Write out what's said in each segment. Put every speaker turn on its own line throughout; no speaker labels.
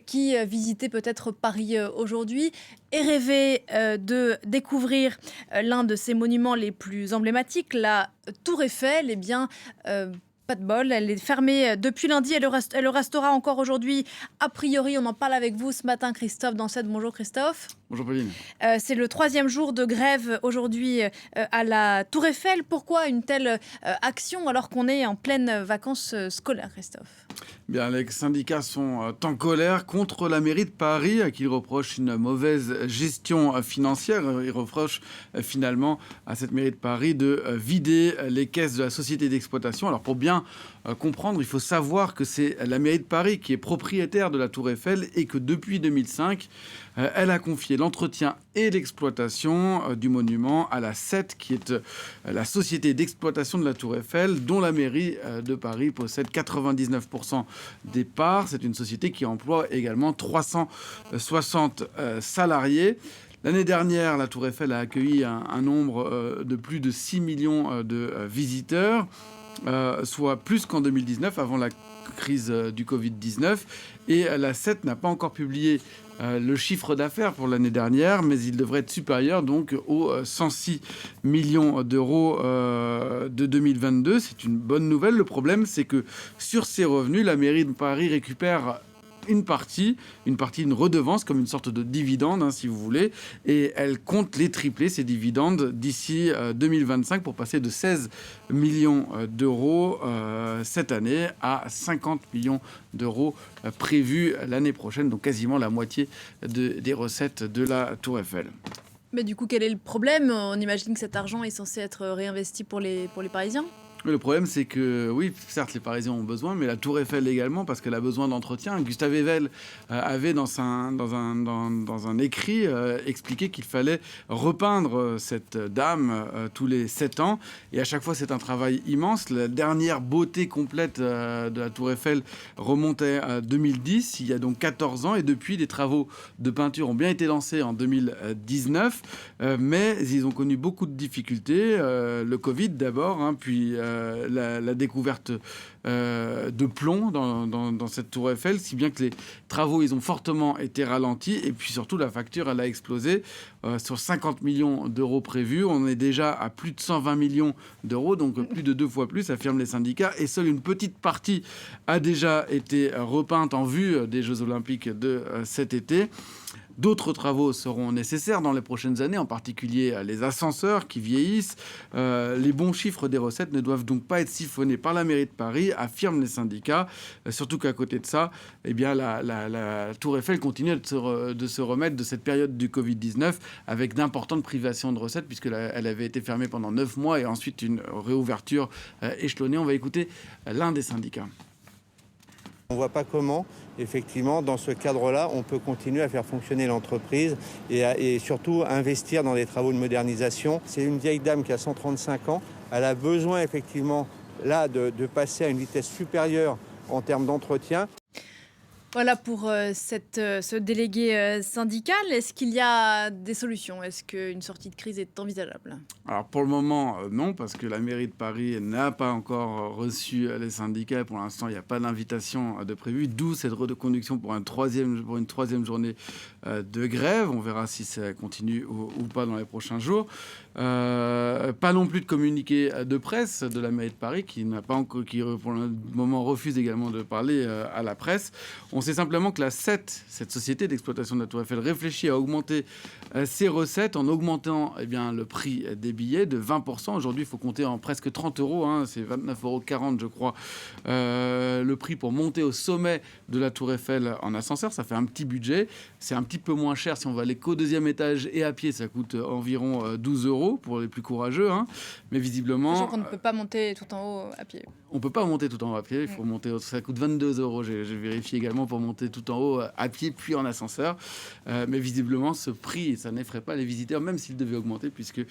qui visitez peut-être Paris aujourd'hui et rêvez de découvrir l'un de ces monuments les plus emblématiques, la Tour Eiffel. Eh bien, pas de bol, elle est fermée depuis lundi. Elle le restera encore aujourd'hui. A priori, on en parle avec vous ce matin, Christophe Dansette. Bonjour Christophe.
Bonjour Pauline.
C'est le 3e jour de grève aujourd'hui à la Tour Eiffel. Pourquoi une telle action alors qu'on est en pleine vacances scolaires, Christophe ?
Bien, les syndicats sont en colère contre la mairie de Paris, à qui ils reprochent une mauvaise gestion financière. Ils reprochent finalement à cette mairie de Paris de vider les caisses de la société d'exploitation. Alors pour bien comprendre, il faut savoir que c'est la mairie de Paris qui est propriétaire de la Tour Eiffel et que depuis 2005, elle a confié l'entretien et l'exploitation du monument à la SET, qui est la société d'exploitation de la Tour Eiffel, dont la mairie de Paris possède 99% des parts. C'est une société qui emploie également 360 salariés. L'année dernière, la Tour Eiffel a accueilli un nombre de plus de 6 millions de visiteurs, soit plus qu'en 2019, avant la crise du Covid-19. Et la SET n'a pas encore publié le chiffre d'affaires pour l'année dernière, mais il devrait être supérieur donc aux 106 millions d'euros de 2022. C'est une bonne nouvelle. Le problème, c'est que sur ces revenus, la mairie de Paris récupère une partie, une redevance, comme une sorte de dividende, si vous voulez, et elle compte les tripler, ces dividendes, d'ici 2025 pour passer de 16 millions d'euros cette année à 50 millions d'euros prévus l'année prochaine, donc quasiment la moitié des recettes de la Tour Eiffel.
Mais du coup, quel est le problème ? On imagine que cet argent est censé être réinvesti pour les Parisiens ?
Mais le problème, c'est que, oui, certes, les Parisiens ont besoin, mais la Tour Eiffel également, parce qu'elle a besoin d'entretien. Gustave Eiffel avait, dans un écrit, expliqué qu'il fallait repeindre cette dame tous les 7 ans. Et à chaque fois, c'est un travail immense. La dernière beauté complète de la Tour Eiffel remontait à 2010, il y a donc 14 ans. Et depuis, des travaux de peinture ont bien été lancés en 2019, mais ils ont connu beaucoup de difficultés. Le Covid d'abord, puis la découverte de plomb dans cette tour Eiffel, si bien que les travaux ils ont fortement été ralentis, et puis surtout la facture elle a explosé. Sur 50 millions d'euros prévus, on est déjà à plus de 120 millions d'euros, donc plus de 2 fois plus, affirment les syndicats, et seule une petite partie a déjà été repeinte en vue des Jeux Olympiques de cet été. D'autres travaux seront nécessaires dans les prochaines années, en particulier les ascenseurs qui vieillissent. Les bons chiffres des recettes ne doivent donc pas être siphonnés par la mairie de Paris, affirment les syndicats. Surtout qu'à côté de ça, eh bien, la Tour Eiffel continue de se remettre de cette période du Covid-19 avec d'importantes privations de recettes, puisqu'elle avait été fermée pendant 9 mois et ensuite une réouverture échelonnée. On va écouter l'un des syndicats.
On ne voit pas comment, effectivement, dans ce cadre-là, on peut continuer à faire fonctionner l'entreprise et surtout investir dans des travaux de modernisation. C'est une vieille dame qui a 135 ans. Elle a besoin, effectivement, là, de passer à une vitesse supérieure en termes d'entretien.
Voilà pour ce délégué syndical. Est-ce qu'il y a des solutions ? Est-ce qu'une sortie de crise est envisageable ?
Alors pour le moment, non, parce que la mairie de Paris n'a pas encore reçu les syndicats. Pour l'instant, il n'y a pas d'invitation de prévue, d'où cette reconduction pour une troisième journée de grève. On verra si ça continue ou pas dans les prochains jours. Pas non plus de communiqué de presse de la mairie de Paris, qui pour le moment refuse également de parler à la presse. On sait simplement que la SET, cette société d'exploitation de la Tour Eiffel, réfléchit à augmenter ses recettes en augmentant le prix des billets de 20%. Aujourd'hui, il faut compter en presque 30 euros, c'est 29,40 €, je crois, le prix pour monter au sommet de la Tour Eiffel en ascenseur. Ça fait un petit budget. C'est un petit peu moins cher si on va aller qu'au 2e étage et à pied. Ça coûte environ 12 € pour les plus courageux. Mais visiblement...
Sachant qu'on ne peut pas monter tout en haut à pied.
On ne peut pas monter tout en haut à pied. Il faut monter, ça coûte 22 €. J'ai vérifié également pour monter tout en haut à pied puis en ascenseur. Mais visiblement, ce prix, ça n'effraie pas les visiteurs, même s'il devait augmenter, puisqu'ils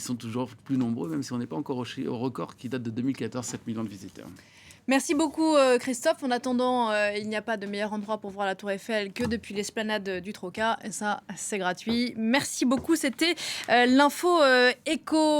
sont toujours plus nombreux, même si on n'est pas encore au record qui date de 2014, 7 millions de visiteurs.
Merci beaucoup Christophe. En attendant, il n'y a pas de meilleur endroit pour voir la Tour Eiffel que depuis l'esplanade du Troca. Et ça, c'est gratuit. Merci beaucoup. C'était l'info éco.